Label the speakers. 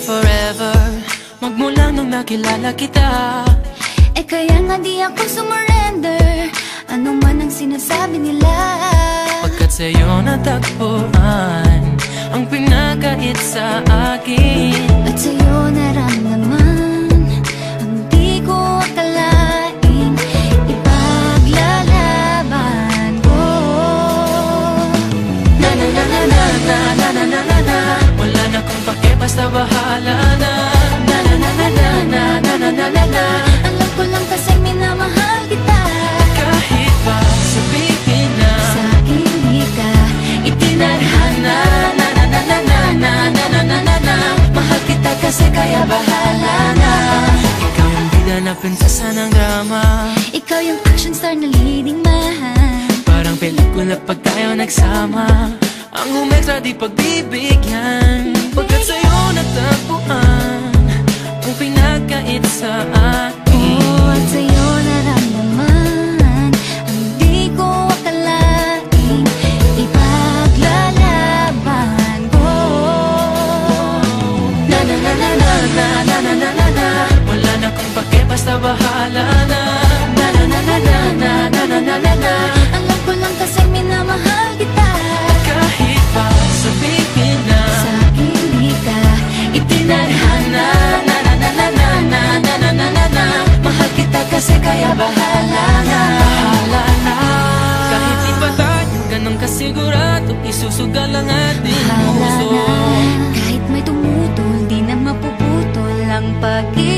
Speaker 1: forever, magmula nung nakilala kita.
Speaker 2: Eh kaya nga di ako sumurrender, ano man ang sinasabi nila.
Speaker 1: Pagkat sa'yo natagpuan ang pinakait sa akin,
Speaker 2: at sa'yo naramdaman ang di ko akalain, ipaglalaban ko.
Speaker 1: Na na na na na na na na na na na. Wala na kung pake, basta bahala na. Na na na na na na na na na na na.
Speaker 2: Alam ko lang kasi minamahal kita,
Speaker 1: Kahit pa sabihin na
Speaker 2: sa hindi ka itinadhana.
Speaker 1: na na na na na na na na na na na.
Speaker 2: Mahal kita kasi kaya bahala na.
Speaker 1: Ikaw yung bida na prinsesa ng drama,
Speaker 2: Ikaw yung action star na leading man.
Speaker 1: parang pelikula pag tayo nagsama. Ang umextra di pagbibigyan, pagkat sa'yo natagpuan ang pinakait sa akin.
Speaker 2: Oh, at sa'yo naramdaman ang di ko akalain, ipaglalaban ko.
Speaker 1: Na na na na na na na na na na na. Wala na kung pake, basta bahala na. Na na na na na na na na na na na.
Speaker 2: Alam ko lang kasi minamahal kita,
Speaker 1: Kahit pa sabihin na
Speaker 2: sa hindi ka itinadhana.
Speaker 1: na na na na na na na na na na na.
Speaker 2: Mahal kita kasi kaya bahala na.
Speaker 1: Bahala na. Kahit di pa tayo ganun kasigurado, isusugal ang ating
Speaker 2: Bahala
Speaker 1: puso.
Speaker 2: na. Kahit may tumutol, di na mapuputol ang pag-ibig.